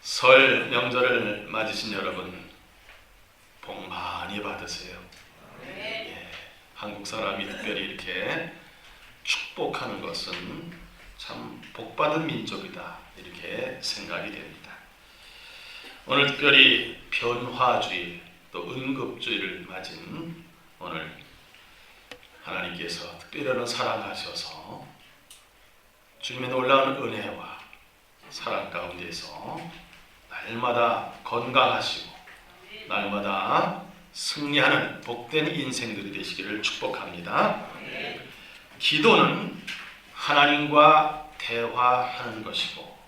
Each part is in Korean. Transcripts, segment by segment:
설 명절을 맞으신 여러분, 복 많이 받으세요. 한국 사람이 특별히 이렇게 축복하는 것은 참 복받은 민족이다, 이렇게 생각이 됩니다. 오늘 특별히 변화주의 또 응급주의를 맞은 오늘 하나님께서 특별히 사랑하셔서 주님의 놀라운 은혜와 사랑 가운데서 날마다 건강하시고 날마다 승리하는 복된 인생들이 되시기를 축복합니다. 기도는 하나님과 대화하는 것이고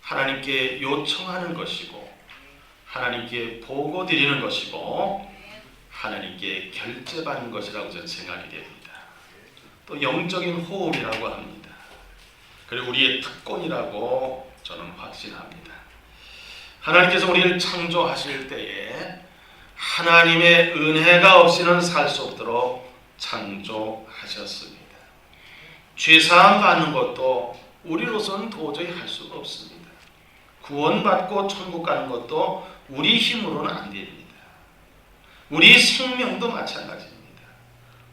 하나님께 요청하는 것이고 하나님께 보고 드리는 것이고 하나님께 결제받는 것이라고 저는 생각이 됩니다. 또 영적인 호흡이라고 합니다. 그리고 우리의 특권이라고 저는 확신합니다. 하나님께서 우리를 창조하실 때에 하나님의 은혜가 없이는 살 수 없도록 창조하셨습니다. 죄사함 받는 것도 우리로서는 도저히 할 수가 없습니다. 구원받고 천국 가는 것도 우리 힘으로는 안 됩니다. 우리 생명도 마찬가지입니다.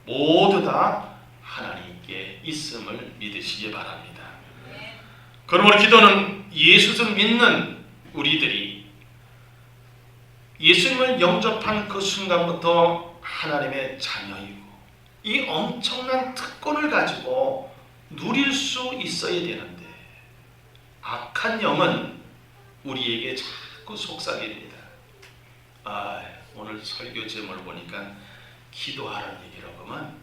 모두 다 하나님께 있음을 믿으시기 바랍니다. 그러므로 기도는 예수를 믿는 우리들이 예수님을 영접한 그 순간부터 하나님의 자녀이고 이 엄청난 특권을 가지고 누릴 수 있어야 되는데 악한 영은 우리에게 자꾸 속삭입니다. 오늘 설교 제목을 보니까 기도하라는 얘기라고 하면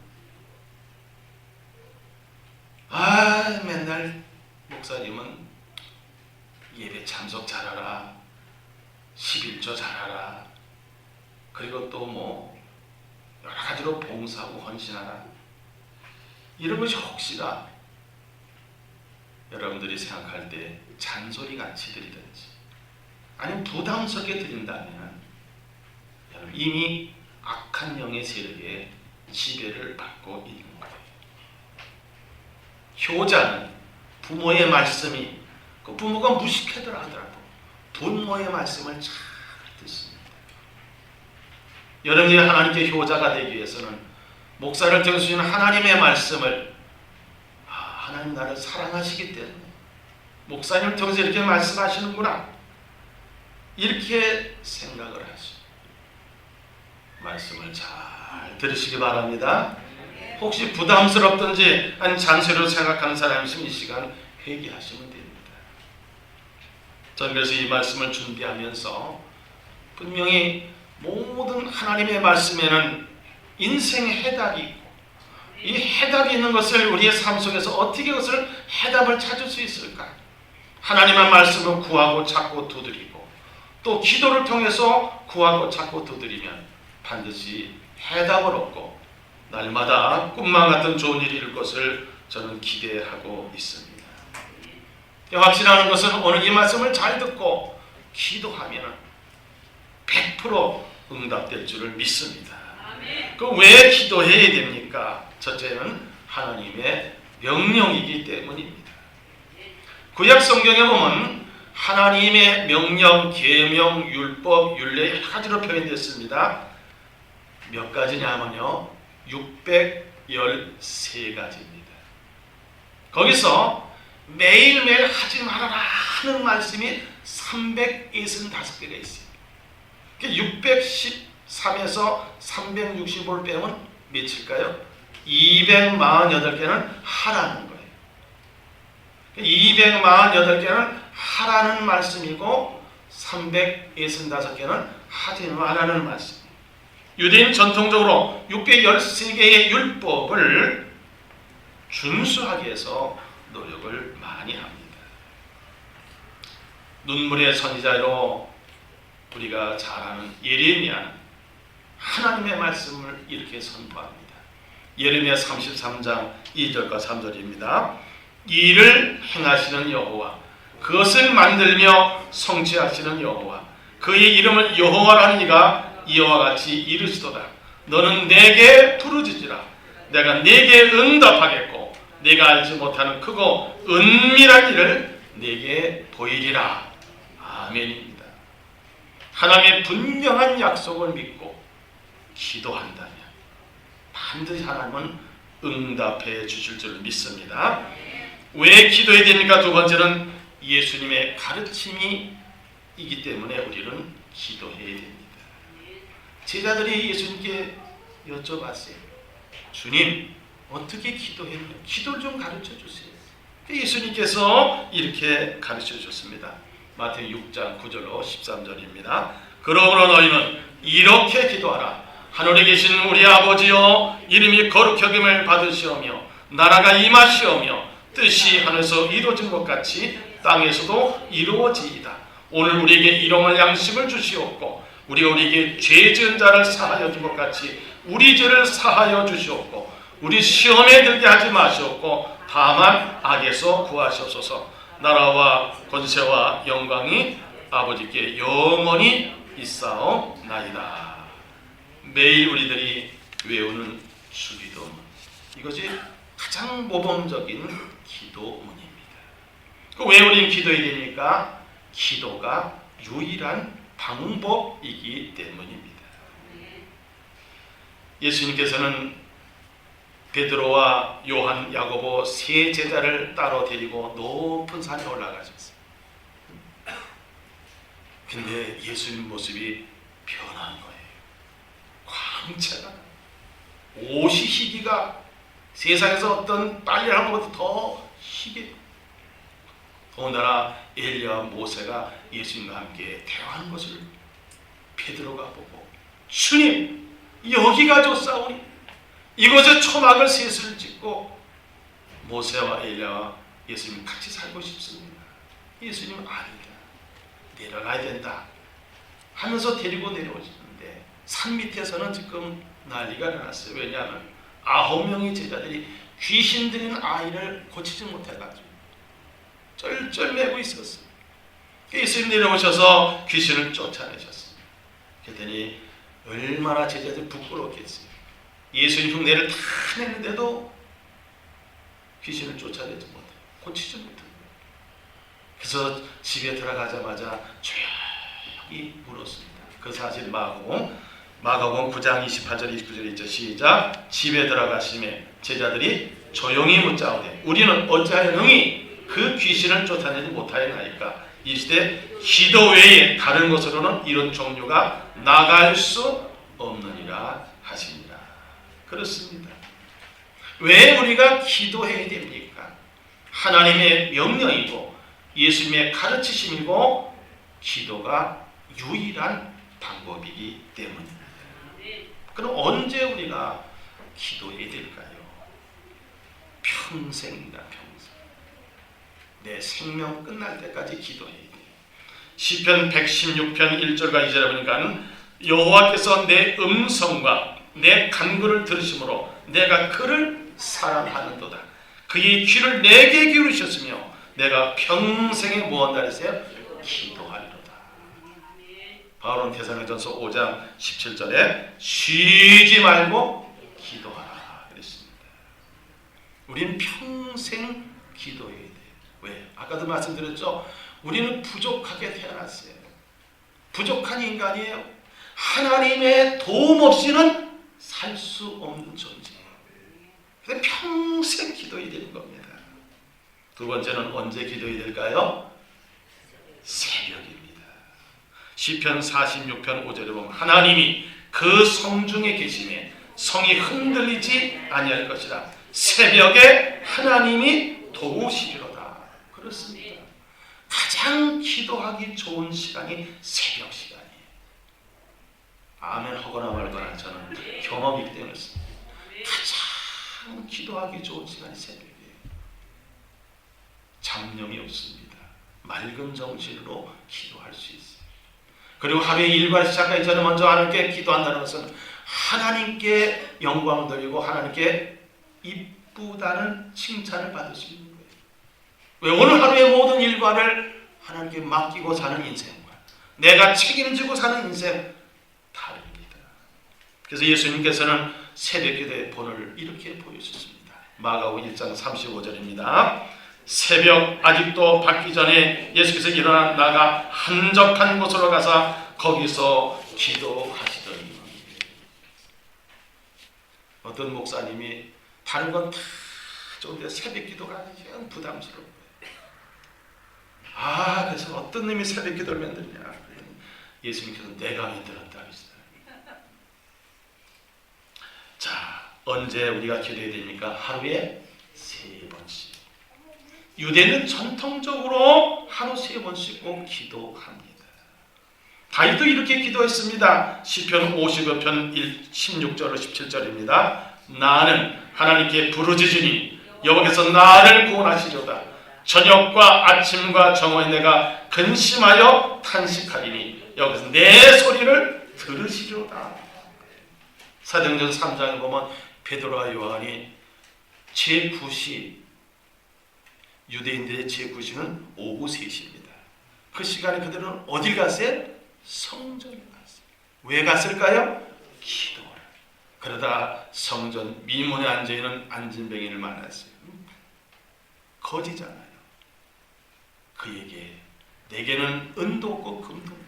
맨날 목사님은 예배 참석 잘하라, 11조 잘하라, 그리고 또 여러 가지로 봉사하고 헌신하라, 이런 것이 혹시나 여러분들이 생각할 때 잔소리 같이 드리든지 아니면 부담스럽게 드린다면 여러분 이미 악한 영의 세력에 지배를 받고 있는 거예요. 효자는 부모의 말씀이 그 부모가 무식하더라 하더라도 부모의 말씀을 잘 듣습니다. 여러분이 하나님께 효자가 되기 위해서는 목사를 통해 주시는 하나님의 말씀을 하나님 나를 사랑하시기 때문에 목사님을 통해서 이렇게 말씀하시는구나 이렇게 생각을 하시고 말씀을 잘 들으시기 바랍니다. 혹시 부담스럽든지 아니면 잔소리로 생각하는 사람이 있으면 이 시간 회개하시면 됩니다. 저는 그래서 이 말씀을 준비하면서 분명히 모든 하나님의 말씀에는 인생의 해답이 있고 이 해답이 있는 것을 우리의 삶 속에서 어떻게 그것을 해답을 찾을 수 있을까? 하나님의 말씀을 구하고 찾고 두드리고 또 기도를 통해서 구하고 찾고 두드리면 반드시 해답을 얻고 날마다 꿈만 같은 좋은 일이 이룰 것을 저는 기대하고 있습니다. 확신하는 것은 오늘 이 말씀을 잘 듣고 기도하면 100% 응답될 줄을 믿습니다. 그 왜 기도해야 됩니까? 첫째는 하나님의 명령이기 때문입니다. 구약 성경에 보면 하나님의 명령, 계명, 율법, 율례 여러 가지로 표현됐습니다. 몇 가지냐 하면요 613가지입니다. 거기서 매일매일 하지 말아라 하는 말씀이 365개가 있어요. 613에서 365를 빼면 몇일까요? 248개는 하라는 거예요. 248개는 하라는 말씀이고 365개는 하지 말라는 말씀. 유대인 전통적으로 613개의 율법을 준수하기 위해서 노력을 많이 합니다. 눈물의 선지자로 우리가 잘 아는 예레미야는 하나님의 말씀을 이렇게 선포합니다. 예레미야 33장 2절과 3절입니다. 이 일을 행하시는 여호와, 그것을 만들며 성취하시는 여호와, 그의 이름을 여호와라는 이가 이와 같이 이르시도다. 너는 내게 부르짖으라. 내가 내게 응답하겠고 내가 알지 못하는 크고 은밀한 일을 내게 보이리라. 아멘입니다. 하나님의 분명한 약속을 믿고 기도한다면 반드시 하나님은 응답해 주실 줄 믿습니다. 왜 기도해야 됩니까? 두 번째는 예수님의 가르침이 이기 때문에 우리는 기도해야 됩니다. 제자들이 예수님께 여쭤봤어요. 주님, 어떻게 기도했냐? 기도를 좀 가르쳐 주세요. 예수님께서 이렇게 가르쳐 주셨습니다. 마태복음 6장 9절로 13절입니다. 그러므로 너희는 이렇게 기도하라. 하늘에 계신 우리 아버지여, 이름이 거룩히 여김을 받으시오며 나라가 임하시오며 뜻이 하늘에서 이루어진 것 같이 땅에서도 이루어지이다. 오늘 우리에게 일용할 양식을 주시옵고 우리가 우리에게 죄 지은 자를 사하여 준 것 같이 우리 죄를 사하여 주시옵고 우리 시험에 들게 하지 마시옵고 다만 악에서 구하시옵소서. 나라와 권세와 영광이 아버지께 영원히 있사옵나이다. 매일 우리들이 외우는 주기도문, 이것이 가장 모범적인 기도문입니다. 왜 우리는 기도해야 됩니까? 기도가 유일한 방법이기 때문입니다. 예수님께서는 베드로와 요한, 야고보 세 제자를 따로 데리고 높은 산에 올라가셨어요. 근데 예수님 모습이 변한 거예요. 광채가, 옷이 희기가 세상에서 어떤 빨래를 한 것보다 더 희게. 더군다나 엘리야와 모세가 예수님과 함께 대화하는 것을 베드로가 보고, 주님, 여기가 좋사오니 이곳에 초막을 셋을 짓고 모세와 엘리야와 예수님 같이 살고 싶습니다. 예수님은 아니다, 내려가야 된다 하면서 데리고 내려오시는데 산 밑에서는 지금 난리가 났어요. 왜냐하면 9명의 제자들이 귀신 들린 아이를 고치지 못해가지고 쩔쩔매고 있었어요. 예수님 내려오셔서 귀신을 쫓아내셨어요. 그랬더니 얼마나 제자들이 부끄럽겠어요. 예수님 흉내를 다 냈는데도 귀신을 쫓아내지 못해요. 고치지 못해요. 그래서 집에 들어가자마자 조용히 울었습니다. 그 사실 마가복음 9장 28절 29절에 있죠. 시작. 집에 들어가심에 제자들이 조용히 묻자오되 우리는 어찌하여 능히 그 귀신을 쫓아내지 못하였나이까. 이 시대 기도 외에 다른 것으로는 이런 종류가 나갈 수 없느니라 하시니라. 그렇습니다. 왜 우리가 기도해야 됩니까? 하나님의 명령이고 예수님의 가르치심이고 기도가 유일한 방법이기 때문입니다. 그럼 언제 우리가 기도해야 될까요? 평생입니다. 평생. 내 생명 끝날 때까지 기도해야 돼요. 시편 116편 1절과 2절에 보니까 여호와께서 내 음성과 내 간구를 들으심으로 내가 그를 사랑하는도다. 그의 귀를 내게 기울이셨으며 내가 평생에 무언다 했어요? 기도하리로다. 바울은 데살로니가전서 5장 17절에 쉬지 말고 기도하라 그랬습니다. 우리는 평생 기도해야 돼요. 왜? 아까도 말씀드렸죠. 우리는 부족하게 태어났어요. 부족한 인간이에요. 하나님의 도움 없이는 살 수 없는 존재예요. 그래서 평생 기도해야 되는 겁니다. 두 번째는 언제 기도해야 될까요? 새벽입니다. 시편 46편 5절에 보면 하나님이 그 성중에 계심에 성이 흔들리지 아니할 것이라. 새벽에 하나님이 도우시리로다. 그렇습니다. 가장 기도하기 좋은 시간이 새벽 시간이에요. 아멘 하거나 말거나 저는 경험이기 때문에 가장 기도하기 좋은 시간이 새벽이에요. 잡념이 없습니다. 맑은 정신으로 기도할 수 있어요. 그리고 하루의 일과 시작하기 전에 먼저 하나님께 기도한다는 것은 하나님께 영광을 돌리고 하나님께 이쁘다는 칭찬을 받을 수 있는 거예요. 왜? 오늘 하루의 모든 일과를 하나님께 맡기고 사는 인생과 내가 책임지고 사는 인생 다릅니다. 그래서 예수님께서는 새벽 기도의 본을 이렇게 보여주셨습니다. 마가복음 1장 35절입니다. 새벽 아직도 밝기 전에 예수께서 일어나 나가 한적한 곳으로 가서 거기서 기도하시더니, 어떤 목사님이 다른 건 다 좋은데 새벽 기도가 영 부담스러운 거예요. 그래서 어떤 놈이 새벽 기도를 만드냐? 예수님께서 내가 만들었다 하시더라고요. 자, 언제 우리가 기도해야 됩니까? 하루에 3번씩. 유대는 전통적으로 하루 3번씩 꼭 기도합니다. 다윗도 이렇게 기도했습니다. 시편 50여 편 16절로 17절입니다. 나는 하나님께 부르짖으니 여호와께서 나를 구원하시려다. 저녁과 아침과 정오에 내가 근심하여 탄식하리니 여기서 내 소리를 들으시려다. 사도행전 3장에 보면 베드로와 요한이 제9시, 유대인들의 제9시는 오후 3시입니다. 그 시간에 그들은 어딜 갔어요? 성전에 갔어요. 왜 갔을까요? 기도를. 그러다 성전 미문에 앉아있는 안진뱅이를 만났어요. 거지잖아요. 그에게 내게는 은도 없고 금도 없다.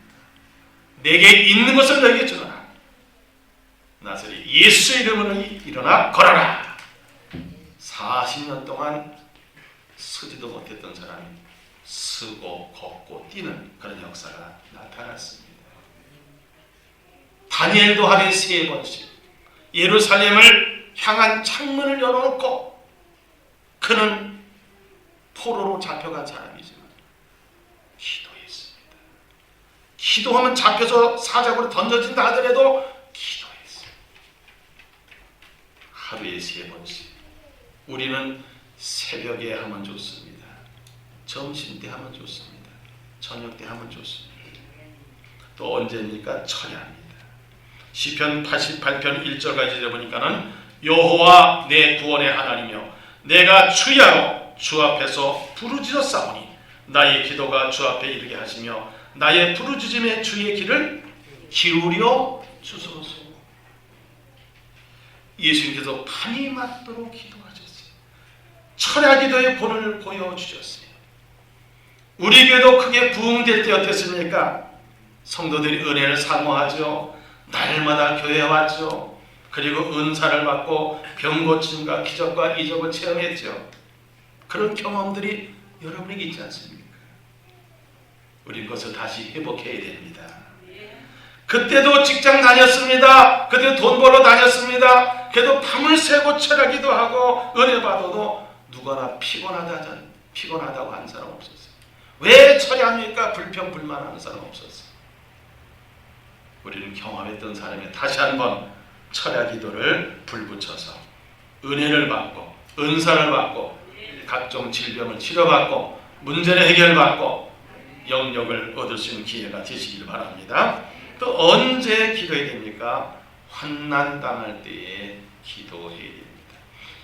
내게 있는 것을 너에게 주노라. 나사렛 예수의 이름으로 일어나 걸어라. 40년 동안 서지도 못했던 사람이 서고 걷고 뛰는 그런 역사가 나타났습니다. 다니엘도 하루에 3번씩 예루살렘을 향한 창문을 열어놓고, 그는 포로로 잡혀간 사람이지만 기도했습니다. 기도하면 잡혀서 사자굴에 던져진다 하더라도 기도했어요. 하루에 3번씩. 우리는 새벽에 하면 좋습니다. 점심때 하면 좋습니다. 저녁때 하면 좋습니다. 또 언제입니까? 철야입니다. 시편 88편 1절까지 읽어보니까는 여호와 내 구원의 하나님이여 내가 주야로 주 앞에서 부르짖었사오니 나의 기도가 주 앞에 이르게 하시며 나의 부르짖음에 주의 귀를 기울여 주소서. 예수님께서 밤이 맞도록 기도하셨어요. 철야 기도의 본을 보여주셨어요. 우리 교회도 크게 부흥될 때 어땠습니까? 성도들이 은혜를 사모하죠. 날마다 교회에 왔죠. 그리고 은사를 받고 병고침과 기적과 이적을 체험했죠. 그런 경험들이 여러분에게 있지 않습니까? 우리 그것을 다시 회복해야 됩니다. 그때도 직장 다녔습니다. 그때도 돈 벌러 다녔습니다. 그래도 밤을 새고 철야기도 하고 은혜 받아도 누구나 피곤하다고 한 사람 없었어요. 왜 철야합니까? 불평불만하는 사람 없었어요. 우리는 경험했던 사람이 다시 한번 철야기도를 불붙여서 은혜를 받고 은사를 받고 각종 질병을 치료받고 문제를 해결받고 영역을 얻을 수 있는 기회가 되시길 바랍니다. 또 언제 기도해야 됩니까? 환난 당할 때에 기도해야 됩니다.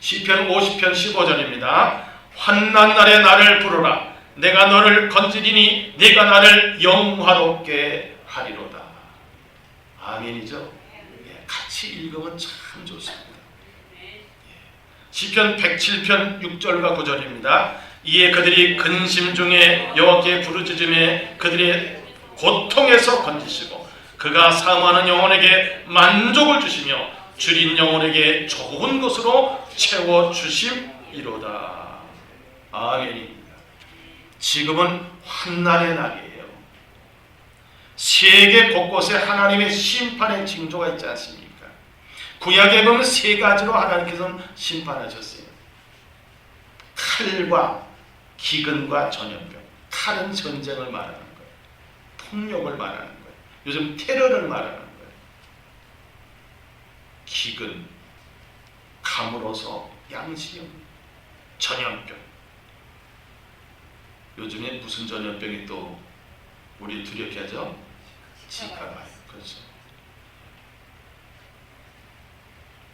시편 50편 15절입니다. 환난 날에 나를 부르라. 내가 너를 건지리니 네가 나를 영화롭게 하리로다. 아멘이죠? 같이 읽으면 참 좋습니다. 시편 107편 6절과 9절입니다. 이에 그들이 근심 중에 여호와께 부르짖음에 그들의 고통에서 건지시고 그가 사모하는 영혼에게 만족을 주시며 줄인 영혼에게 좋은 것으로 채워주심이로다. 아멘입니다. 지금은 환난의 날이에요. 세계 곳곳에 하나님의 심판의 징조가 있지 않습니까? 구약에 보면 3가지로 하나님께서는 심판하셨어요. 칼과 기근과 전염병. 칼은 전쟁을 말하는 거예요. 폭력을 말하는 거예요. 요즘 테러를 말하는 거예요. 기근, 감으로서 양식형, 전염병. 요즘에 무슨 전염병이 또 우리 두렵게 하죠? 지카바요. 그렇죠.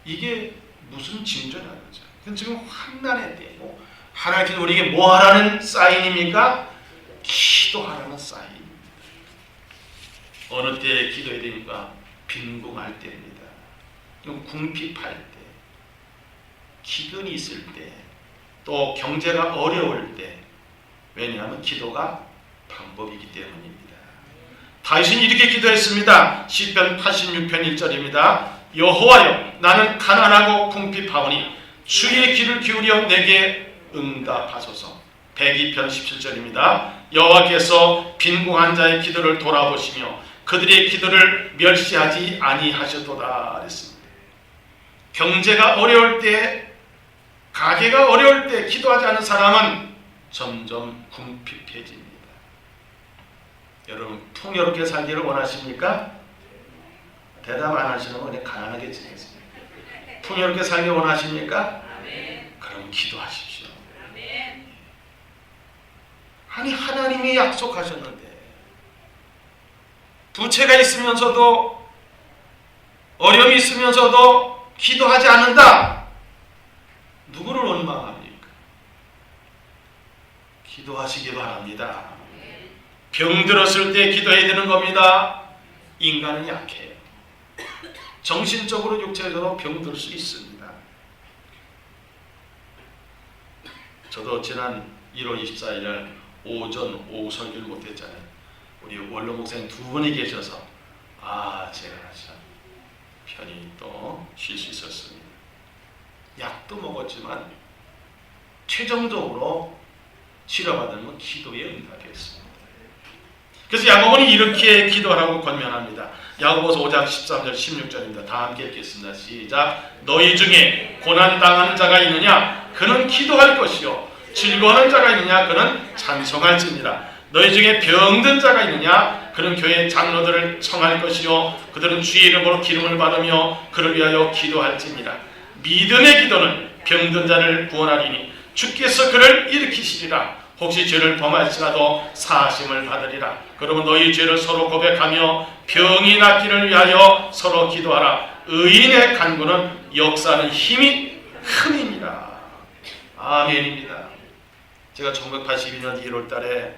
이게 무슨 징조라는 거죠? 지금 환난의 때고 하나님께서 우리에게 뭐 하라는 사인입니까? 기도하라는 사인입니다. 어느 때에 기도해야 됩니까? 빈궁할 때입니다. 궁핍할 때, 기근이 있을 때, 또 경제가 어려울 때, 왜냐하면 기도가 방법이기 때문입니다. 다윗은 이렇게 기도했습니다. 시편 86편 1절입니다. 여호와여, 나는 가난하고 궁핍하오니 주의 귀를 기울여 내게 응답하소서. 102편 17절입니다. 여호와께서 빈궁한 자의 기도를 돌아보시며 그들의 기도를 멸시하지 아니하셨도다 그랬습니다. 경제가 어려울 때, 가게가 어려울 때 기도하지 않은 사람은 점점 궁핍해집니다. 여러분, 풍요롭게 살기를 원하십니까? 대답 안 하시는 건 그냥 가난하게 지내세요. 풍요롭게 살기 원하십니까? 그럼 기도하십시오. 아니, 하나님이 약속하셨는데 부채가 있으면서도, 어려움이 있으면서도 기도하지 않는다. 누구를 원망합니까? 기도하시기 바랍니다. 병 들었을 때 기도해야 되는 겁니다. 인간은 약해요. 정신적으로 육체적으로 병들 수 있습니다. 저도 지난 1월 24일 날 오전 오후 설교를 못했잖아요. 우리 원로 목사님 두 분이 계셔서 제가 참 편히 또 쉴 수 있었습니다. 약도 먹었지만 최종적으로 치료받은 건 기도의 응답이었습니다. 그래서 야고보는 이렇게 기도하라고 권면합니다. 야고보서 5장 13절 16절입니다. 다 함께 읽겠습니다. 시작. 너희 중에 고난당하는 자가 있느냐? 그는 기도할 것이요 즐거워하는 자가 있느냐? 그는 찬송할지니라. 너희 중에 병든 자가 있느냐? 그는 교회 장로들을 청할 것이요 그들은 주의 이름으로 기름을 받으며 그를 위하여 기도할지니라. 믿음의 기도는 병든 자를 구원하리니 주께서 그를 일으키시리라. 혹시 죄를 범할지라도 사하심을 받으리라. 그러면 너희 죄를 서로 고백하며 병이 낫기를 위하여 서로 기도하라. 의인의 간구는 역사하는 힘이 큼이니라. 아멘입니다. 제가 1982년 1월 달에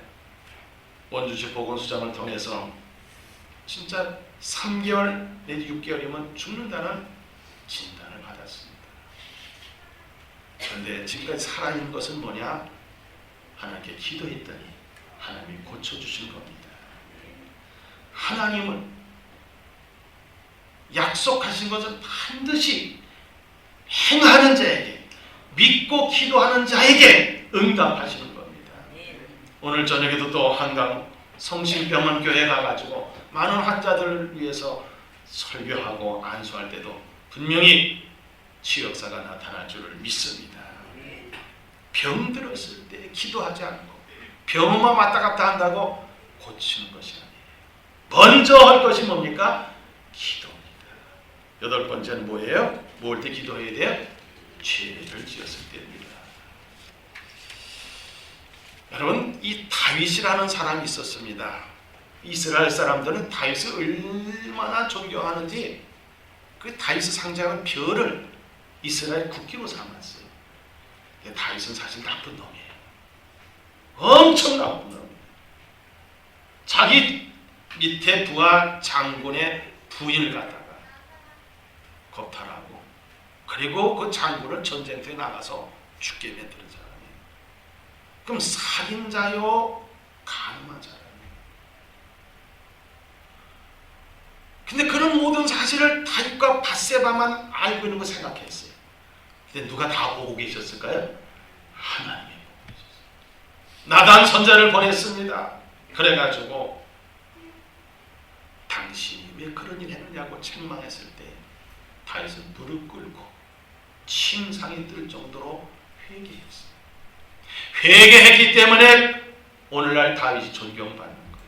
원주시 보건소장을 통해서 진짜 3개월 내지 6개월이면 죽는다는 진단을 받았습니다. 그런데 지금까지 살아있는 것은 뭐냐? 하나님께 기도했더니 하나님이 고쳐주신 겁니다. 하나님은 약속하신 것은 반드시 행하는 자에게, 믿고 기도하는 자에게 응답하시는 겁니다. 오늘 저녁에도 또 한강 성심병원교회 가가지고 많은 환자들을 위해서 설교하고 안수할 때도 분명히 치유역사가 나타날 줄을 믿습니다. 병 들었을 때 기도하지 않고 병원만 왔다 갔다 한다고 고치는 것이 아니에요. 먼저 할 것이 뭡니까? 기도입니다. 8번째는 뭐예요? 뭘 때 기도해야 돼요? 죄를 지었을 때입니다. 여러분, 이 다윗이라는 사람이 있었습니다. 이스라엘 사람들은 다윗을 얼마나 존경하는지 그 다윗을 상징하는 별을 이스라엘 국기로 삼았어요. 다윗은 사실 나쁜 놈이에요. 엄청 나쁜 놈이에요. 자기 밑에 부하 장군의 부인을 갖다가 겁탈하고, 그리고 그 장군을 전쟁터에 나가서 죽게 만드는 사람이에요. 그럼 살인자요, 가늠한 사람이에요. 근데 그런 모든 사실을 다윗과 밧세바만 알고 있는 거 생각했어요. 근데 누가 다 보고 계셨을까요? 하나님이 보고 계셨어요. 나단 선자를 보냈습니다. 그래가지고 당신이 왜 그런 일 했느냐고 책망했을 때 다윗은 무릎 꿇고 침상이 뜰 정도로 회개했어요. 회개했기 때문에 오늘날 다윗이 존경받는 거예요.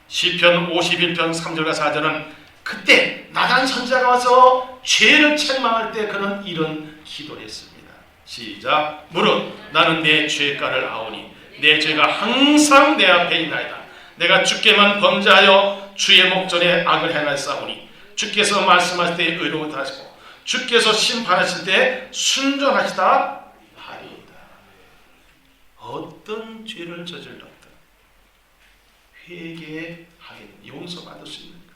시편 51편 3절과 4절은 그때 나단 선자가 와서 죄를 책망할 때 그는 이런 기도를 했습니다. 시작. 무릇 나는 내 죄가를 아오니 내 죄가 항상 내 앞에 있나이다. 내가 주께만 범죄하여 주의 목전에 악을 행하였사오니 주께서 말씀하실 때 의로우하시고 주께서 심판하실 때 순전하시다 하리이다. 어떤 죄를 저질렀든 회개하게 용서받을 수 있는 거예요.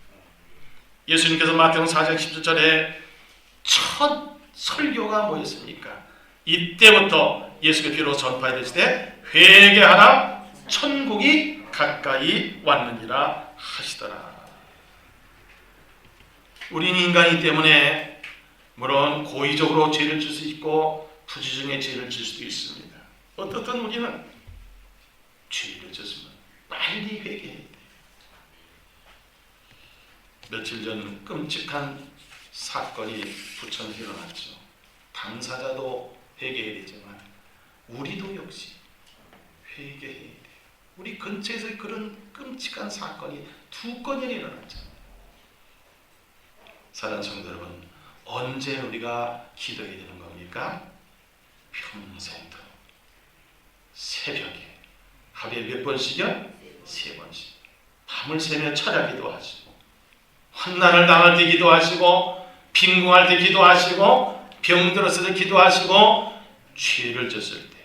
예수님께서 마태복음 4장 17절에 첫 설교가 뭐였습니까? 이때부터 예수의 피로 전파해 되시되 회개하라 천국이 가까이 왔느니라 하시더라. 우리는 인간이기 때문에 물론 고의적으로 죄를 질 수 있고 부지중에 죄를 질 수도 있습니다. 어떻든 우리는 죄를 졌으면 빨리 회개해야 돼요. 며칠 전 끔찍한 사건이 부천에서 일어났죠. 당사자도 회개해야 되지만 우리도 역시 회개해야 돼요. 우리 근처에서 그런 끔찍한 사건이 2건이나 일어났잖아요. 사랑하는 성도 여러분, 언제 우리가 기도해야 되는 겁니까? 평생도 새벽에 하루에 몇 번씩이요? 3번씩. 밤을 새며 철야 기도하시고 환난을 당할 때 기도하시고 빈궁할 때 기도하시고 병들었을 때 기도하시고 죄를 졌을 때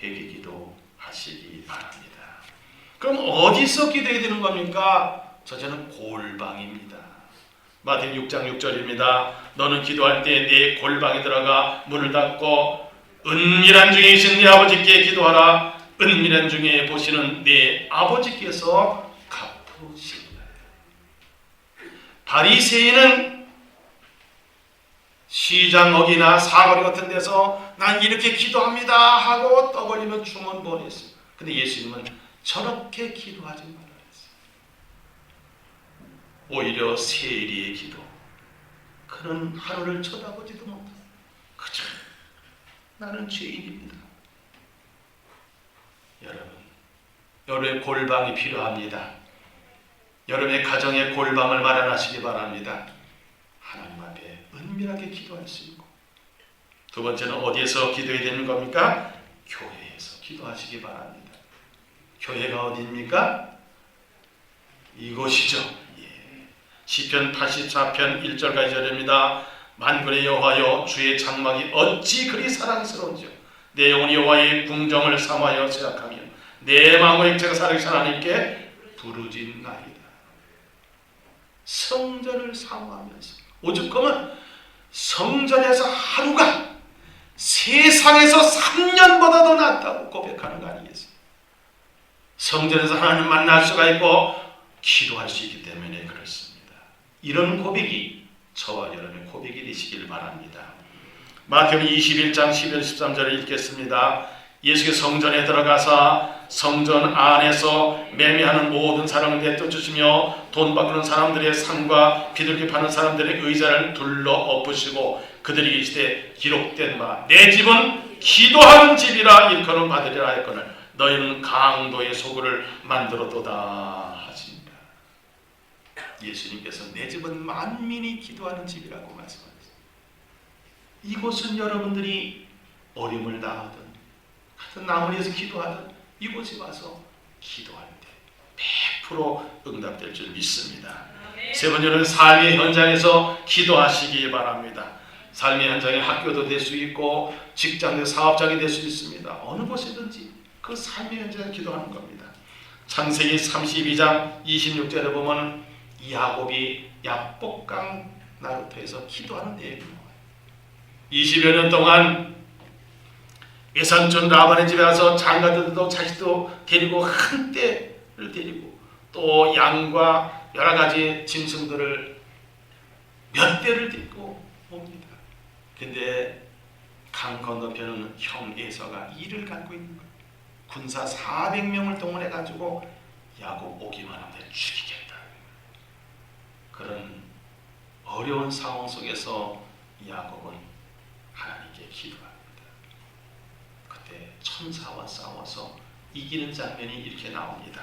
회개 기도하시기 바랍니다. 그럼 어디서 기도해야 되는 겁니까? 첫째는 골방입니다. 마태복음 6장 6절입니다. 너는 기도할 때 네 골방에 들어가 문을 닫고 은밀한 중에 계신 네 아버지께 기도하라. 은밀한 중에 보시는 네 아버지께서 갚으시리라. 바리새인은 시장 어기나 사거리 같은 데서 난 이렇게 기도합니다 하고 떠벌리면 주문 보냈어요. 근데 예수님은 저렇게 기도하지 말라 했어요. 오히려 세리의 기도, 그는 하루를 쳐다보지도 못하고 그저 나는 죄인입니다. 여러분의 골방이 필요합니다. 여러분의 가정의 골방을 마련하시기 바랍니다. 하나님 앞에 은밀하게 기도할 수 있고, 두 번째는 어디에서 기도해야 되는 겁니까? 교회에서 기도하시기 바랍니다. 교회가 어디입니까? 이곳이죠. 시편 84편 1절까지 절입니다. 만군의 여호와여, 주의 장막이 어찌 그리 사랑스러운지요. 내 영혼이 여호와의 궁정을 삼하여 생각하며 내 마음의 액체가 살아계신 하나님께 부르짖나이다. 성전을 사모하면서, 오죽하면 성전에서 하루가 세상에서 3년보다 더 낫다고 고백하는 거 아니겠어요? 성전에서 하나님 만날 수가 있고 기도할 수 있기 때문에 그렇습니다. 이런 고백이 저와 여러분의 고백이 되시길 바랍니다. 마태복음 21장 12절 13절을 읽겠습니다. 예수께서 성전에 들어가사 성전 안에서 매매하는 모든 사람을 내쫓으시며 돈 바꾸는 사람들의 상과 비둘기 파는 사람들의 의자를 둘러 엎으시고 그들이 이르시되 기록된 바 내 집은 기도하는 집이라 일컬음 받으리라 하였거늘 너희는 강도의 소굴을 만들었도다 하십니다. 예수님께서 내 집은 만민이 기도하는 집이라고 말씀하셨습니다. 이곳은 여러분들이 어려움을 당하든 같은 나무리에서 기도하든 이곳에 와서 기도할 때 100% 응답될 줄 믿습니다. 세 번째는 삶의 현장에서 기도하시기 바랍니다. 삶의 현장에 학교도 될 수 있고 직장의 사업장이 될 수 있습니다. 어느 곳이든지 그 삶의 현장에 기도하는 겁니다. 창세기 32장 26절에 보면 야곱이 야복강 나루터에서 기도하는 내용이 나와요. 20여 년 동안 외삼촌 라반의 집에 가서 장가들도 자식도 데리고 한 떼를 데리고 또 양과 여러 가지 짐승들을 몇 대를 데리고 옵니다. 근데 강 건너편은 형 에서가 이를 갖고 있는 거예요. 군사 400명을 동원해 가지고 야곱 오기만 하면 죽이겠다. 그런 어려운 상황 속에서 야곱은 하나님께 기도합니다. 그때 천사와 싸워서 이기는 장면이 이렇게 나옵니다.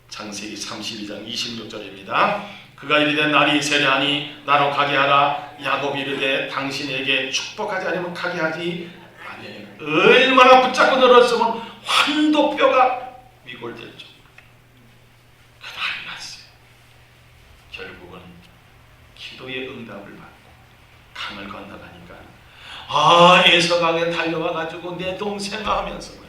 창세기 32장 26절입니다. 그가 이르되 날이 세려하니 나로 가게 하라. 야곱이 이르되 당신에게 축복하지 않으면 가게 하지 아니하리라. 얼마나 붙잡고 늘었으면 환도뼈가 위골될 정도로 그날이 났어요. 결국은 기도의 응답을 받고 강을 건너가니까 에서가 달려와가지고 내 동생아 하면서 그래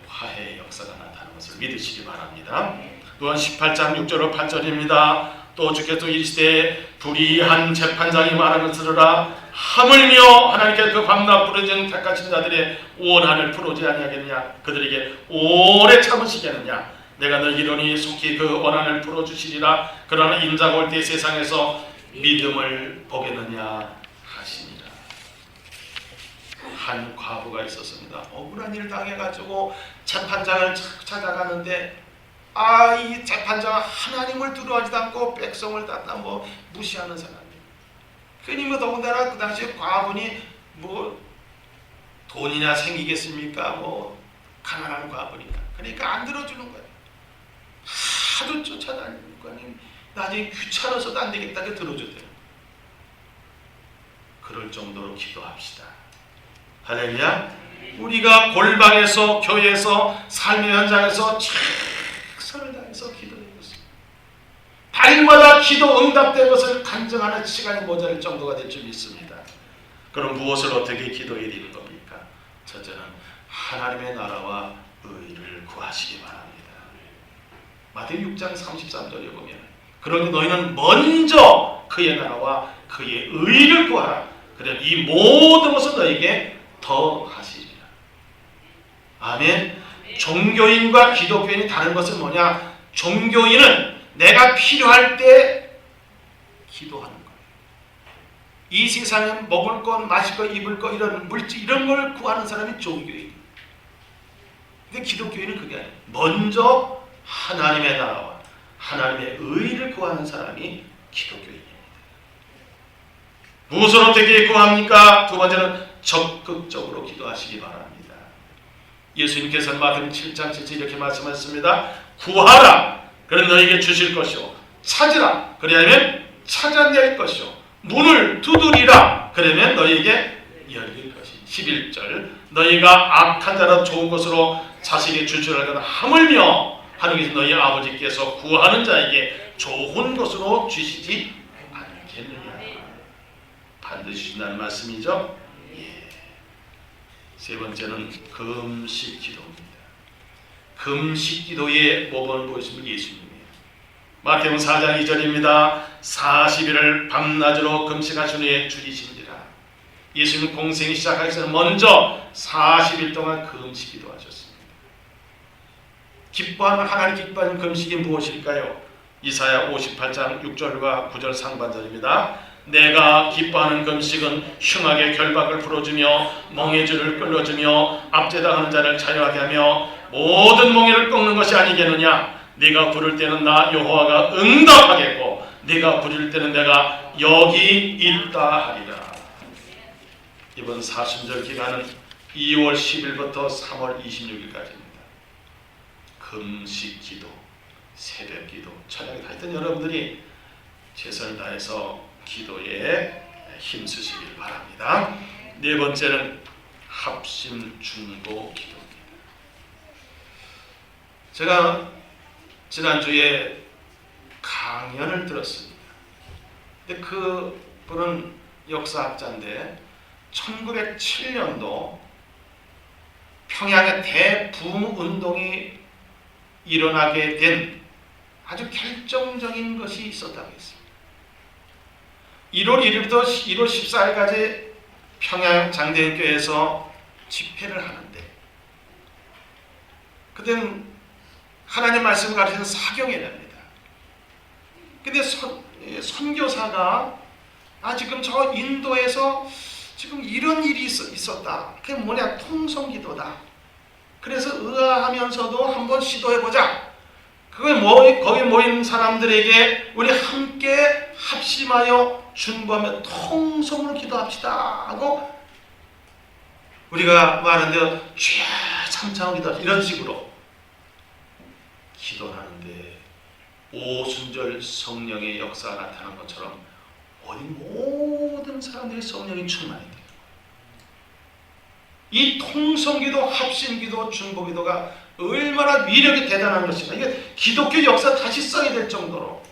화해의 역사가 나타나는 것을 믿으시기 바랍니다. 또한 18장 6절로 8절입니다. 또 주께서 이르시되 불의한 재판장이 말하는 들으라. 하물며 하나님께 그 밤낮 부르짖는 택하신 자들의 원한을 풀어주지 아니하겠느냐. 그들에게 오래 참으시겠느냐. 내가 너희로니 속히 그 원한을 풀어주시리라. 그러나 인자가 올 때 세상에서 믿음을 보겠느냐 하시니라. 한 과부가 있었습니다. 억울한 일을 당해가지고 재판장을 찾아가는데 이 재판장은 하나님을 두려워하지도 않고 백성을 다 무시하는 사람이에요. 그러니 더군다나 그 당시에 과분이 돈이나 생기겠습니까? 가난한 과분이다. 그러니까 안 들어주는 거예요. 하도 쫓아다니니까 나중에 귀찮아서도 안 되겠다. 그 들어주대요. 그럴 정도로 기도합시다. 할렐루야. 우리가 골방에서 교회에서 삶의 현장에서 최선을 다해서 기도해보습니다. 달마다 기도 응답된 것을 간증하는 시간이 모자랄 정도가 될 줄 믿습니다. 그럼 무엇을 어떻게 기도해야 되는 겁니까? 첫째는 하나님의 나라와 의를 구하시기 바랍니다. 마태복음 6장 33절에 보면 그러니 너희는 먼저 그의 나라와 그의 의를 구하라. 그래 이 모든 것은 너에게 더하시리라. 아멘. 종교인과 기독교인이 다른 것은 뭐냐? 종교인은 내가 필요할 때 기도하는 거예요. 이 세상에 먹을 것, 마실 것, 입을 것, 이런 물질 이런 걸 구하는 사람이 종교인. 근데 기독교인은 그게 아니에요. 먼저 하나님의 나라와 하나님의 의를 구하는 사람이 기독교인입니다. 무엇을 어떻게 구합니까? 두 번째는 적극적으로 기도하시기 바랍니다. 예수님께서는 마태복음 7장 7절 이렇게 말씀하셨습니다. 구하라. 그럼 너에게 주실 것이요. 찾으라. 그리하면 찾아낼 것이요. 문을 두드리라. 그러면 너에게 열릴 것이. 11절 너희가 악한 자라 좋은 것으로 자식에게 주시려거나 하물며 하느님께서 너희 아버지께서 구하는 자에게 좋은 것으로 주시지 않겠느냐. 반드시 주신다는 말씀이죠. 세 번째는 금식 기도입니다. 금식 기도의 모범을 보여주신 예수님이에요. 마태복음 4장 2절입니다. 40일을 밤낮으로 금식하신 후에 줄이신지라. 예수님 공생이 시작하기 전에 먼저 40일 동안 금식 기도하셨습니다. 기뻐하는 하나님 기뻐하는 금식이 무엇일까요? 이사야 58장 6절과 9절 상반절입니다. 내가 기뻐하는 금식은 흉악의 결박을 풀어주며 멍에줄을 끌어주며 압제당하는 자를 자유하게 하며 모든 멍에를 꺾는 것이 아니겠느냐. 네가 부를 때는 나 여호와가 응답하겠고 네가 부를 때는 내가 여기 있다 하리라. 이번 사순절 기간은 2월 10일부터 3월 26일까지입니다. 금식 기도, 새벽 기도, 저녁에 다 했던 여러분들이 최선을 다해서 기도에 힘쓰시길 바랍니다. 네 번째는 합심 중보 기도입니다. 제가 지난주에 강연을 들었습니다. 근데 그 분은 역사학자인데 1907년도 평양의 대부흥운동이 일어나게 된 아주 결정적인 것이 있었다고 했습니다. 1월 1일부터 1월 14일까지 평양 장대인교회에서 집회를 하는데 그때는 하나님 말씀을 가르치는 사경회랍니다. 근데 선교사가 지금 저 인도에서 지금 이런 일이 있었다. 그게 뭐냐? 통성기도다. 그래서 의아하면서도 한번 시도해보자. 거기 모인 사람들에게 우리 함께 합심하여 중보하며 통성으로 기도합시다 하고 우리가 말하는데 주여 참창 기도합시다 이런 식으로 기도하는데 오순절 성령의 역사가 나타난 것처럼 어디 모든 사람들이 성령이 충만이 돼요. 이 통성기도, 합심기도, 중보기도가 얼마나 위력이 대단한 것인가. 이게 기독교 역사 다시 써야 될 정도로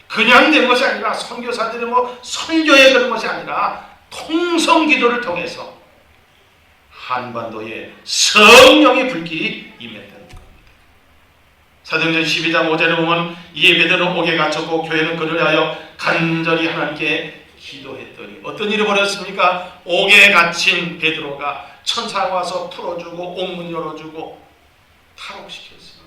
그냥 된 것이 아니라 선교사들이 선교에 그런 것이 아니라 통성기도를 통해서 한반도에 성령의 불길이 임했다는 겁니다. 사도행전 12장 5절에 보면 예배대로 옥에 갇혔고 교회는 그를 위하여 간절히 하나님께 기도했더니 어떤 일이 벌어졌습니까? 옥에 갇힌 베드로가 천사가 와서 풀어주고 옥문 열어주고 탈옥시켰습니다.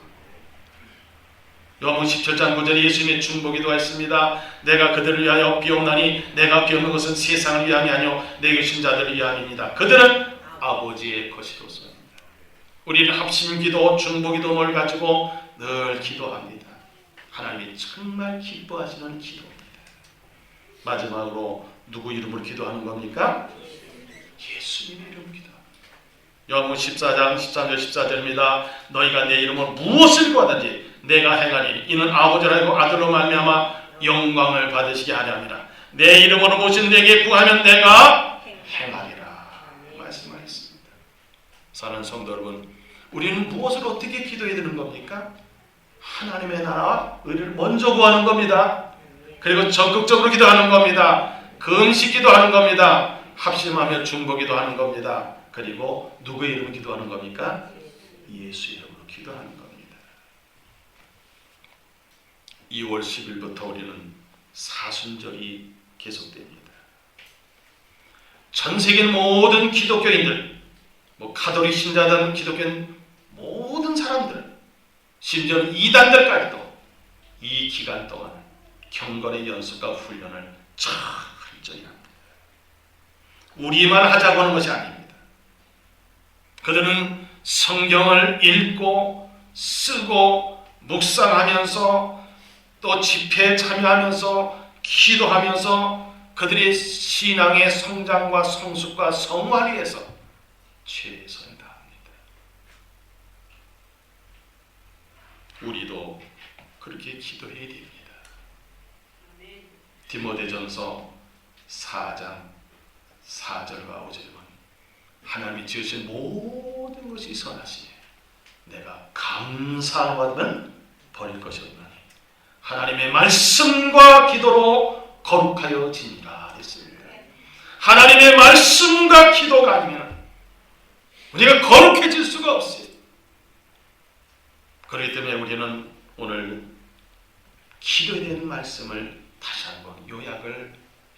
요한복음 17장 9절에 예수님의 중보기도가 있습니다. 내가 그들을 위하여 비옵나니 내가 비옵는 것은 세상을 위함이 아니요 내게 신 자들을 위함입니다. 그들은 아버지의 것이로소입니다. 우리는 합심기도 중보기도를 가지고 늘 기도합니다. 하나님이 정말 기뻐하시는 기도입니다. 마지막으로 누구 이름으로 기도하는 겁니까? 예수님의 이름으로 기도합니다. 요한복음 14장 13절 14절입니다. 너희가 내 이름으로 무엇을 구하든지 내가 행하리. 이는 아버지라고 아들로 말미암아 영광을 받으시게 하려 함이라. 내 이름으로 무엇을 내게 구하면 내가 행하리라 말씀하셨습니다. 사랑하는 성도 여러분, 우리는 무엇을 어떻게 기도해야 되는 겁니까? 하나님의 나라와 의를 먼저 구하는 겁니다. 그리고 적극적으로 기도하는 겁니다. 금식 기도하는 겁니다. 합심하며 중보기도 하는 겁니다. 그리고 누구의 이름으로 기도하는 겁니까? 예수 이름으로 기도하는 겁니다. 2월 10일부터 우리는 사순절이 계속됩니다. 전 세계 모든 기독교인들, 가톨릭 신자든 기독교인 모든 사람들, 심지어 이단들까지도 이 기간 동안 경건의 연습과 훈련을 철저히 합니다. 우리만 하자고 하는 것이 아닙니다. 그들은 성경을 읽고 쓰고 묵상하면서 또 집회에 참여하면서 기도하면서 그들의 신앙의 성장과 성숙과 성화를 위해서 최선을 다합니다. 우리도 그렇게 기도해야 됩니다. 디모데전서 4장 4절과 5절은 하나님이 지으신 모든 것이 선하시니 내가 감사하거든 버릴 것이 없나니 하나님의 말씀과 기도로 거룩하여 지니라 했습니다. 하나님의 말씀과 기도가 아니면 우리가 거룩해질 수가 없어요. 그렇기 때문에 우리는 오늘 기도에 대한 말씀을 다시 한번 요약을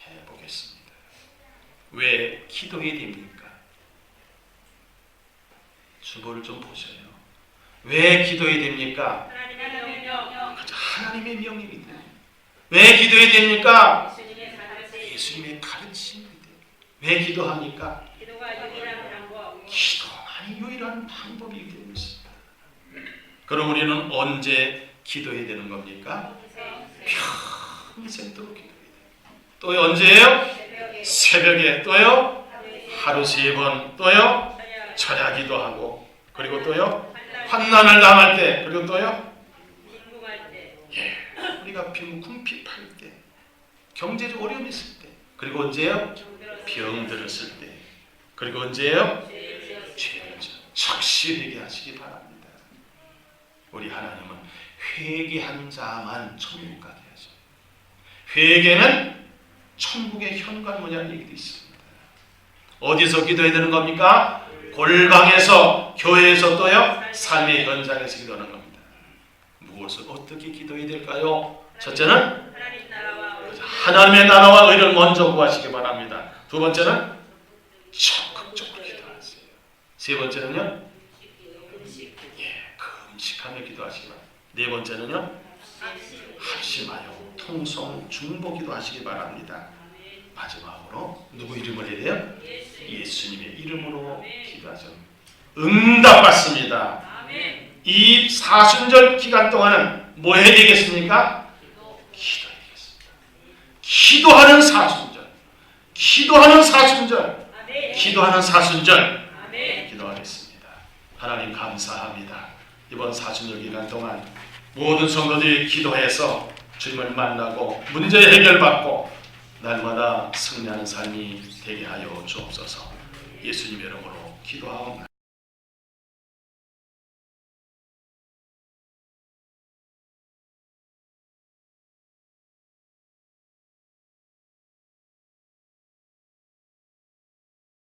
해보겠습니다. 왜 기도해야 됩니까? 주보를 좀 보셔요. 왜 기도해야 됩니까? 하나님의 명령입니다. 왜 기도해야 됩니까? 예수님의 가르침입니다. 왜 기도합니까? 기도만이 유일한 방법이기 때문입니다. 그럼 우리는 언제 기도해야 되는 겁니까? 평생도록 기도해야 돼요. 또요 언제예요? 새벽에. 또요 하루 3번. 또요 철야 기도하고. 그리고 또요 환난을 당할 때. 그리고 또요 우리가 궁핍할 때, 경제적 어려움이 있을 때. 그리고 언제요? 병 들었을 때. 그리고 언제요? 죄를 적시 회개하시기 바랍니다. 우리 하나님은 회개한 자만 천국 가게 하죠. 회개는 천국의 현관문이라는 얘기도 있습니다. 어디서 기도해야 되는 겁니까? 골방에서, 교회에서, 또요 삶의 현장에서 기도하는 겁니다. 무엇을 어떻게 기도해야 될까요? 첫째는 하나님의 나라와 의를 먼저 구하시기 바랍니다. 두 번째는 적극적으로 기도하세요. 세 번째는요 금식하며 기도하시기 바랍니다. 네 번째는요 합심하여 통성 중보 기도하시기 바랍니다. 마지막으로 누구 이름을 해야 돼요? 예수님의 이름으로 기도하죠. 응답받습니다. 이 사순절 기간 동안은 뭐 해야 되겠습니까? 기도해야 되겠습니다. 기도하는 사순절. 기도하는 사순절. 기도하는 사순절. 기도하겠습니다. 하나님 감사합니다. 이번 사순절 기간 동안 모든 성도들이 기도해서 주님을 만나고 문제 해결받고 날마다 승리하는 삶이 되게 하여 주옵소서. 예수님의 이름으로 기도하옵나이다.